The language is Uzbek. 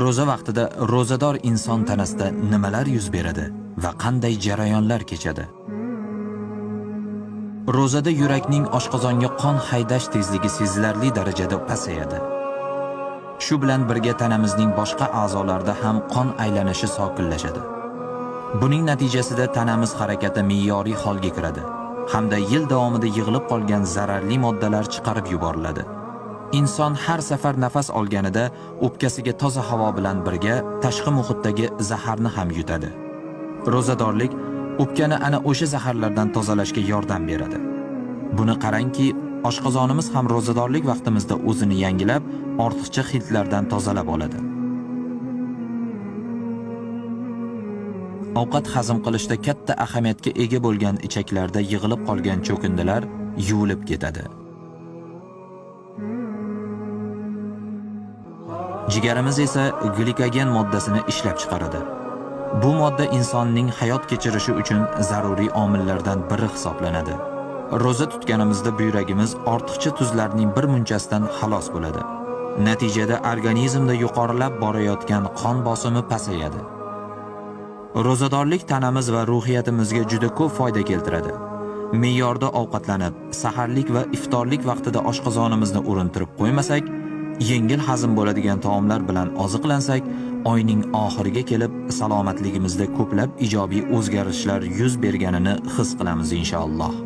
Ro'za vaqtida ro'zador inson tanasida nimalar yuz beradi va qanday jarayonlar kechadi? Ro'zada yurakning oshqozonga qon haydash tezligi sezilarli darajada pasayadi. Shu bilan birga tanamizning boshqa a'zolarida ham qon aylanishi sokinlashadi. Buning natijasida tanamiz harakati me'yoriy holga kiradi hamda yil davomida yig'ilib qolgan zararli moddalar chiqarib yuboriladi. Inson har safar nafas olganida o'pkasiga toza havo bilan birga tashqi muhitdagi zaharni ham yutadi. Ro'zadorlik o'pkani ana o'sha zaharlardan tozalashga yordam beradi. Buni qarangki, oshqozonimiz ham ro'zadorlik vaqtimizda o'zini yangilab, ortiqcha xiltlardan tozalab oladi. Ovqat hazm qilishda katta ahamiyatga ega bo'lgan ichaklarda yig'ilib qolgan cho'kindilar yuvilib ketadi. Jigarimiz esa glikogen moddasini ishlab chiqaradi. Bu modda insonning hayot kechirishi uchun zaruriy omillardan biri hisoblanadi. Ro'za tutganimizda buyragimiz ortiqcha tuzlarning bir munchasidan xalos bo'ladi. Natijada organizmda yuqorilab borayotgan qon bosimi pasayadi. Ro'zadorlik tanamiz va ruhiyatimizga juda ko'p foyda keltiradi. Me'yorda ovqatlanib, saharlik va iftorlik vaqtida oshqozonimizni urintirib qo'ymasak, yengil hazm bo'ladigan taomlar bilan oziqlansak, oyning oxiriga kelib salomatligimizda ko'plab ijobiy o'zgarishlar yuz berganini his qilamiz inshaalloh.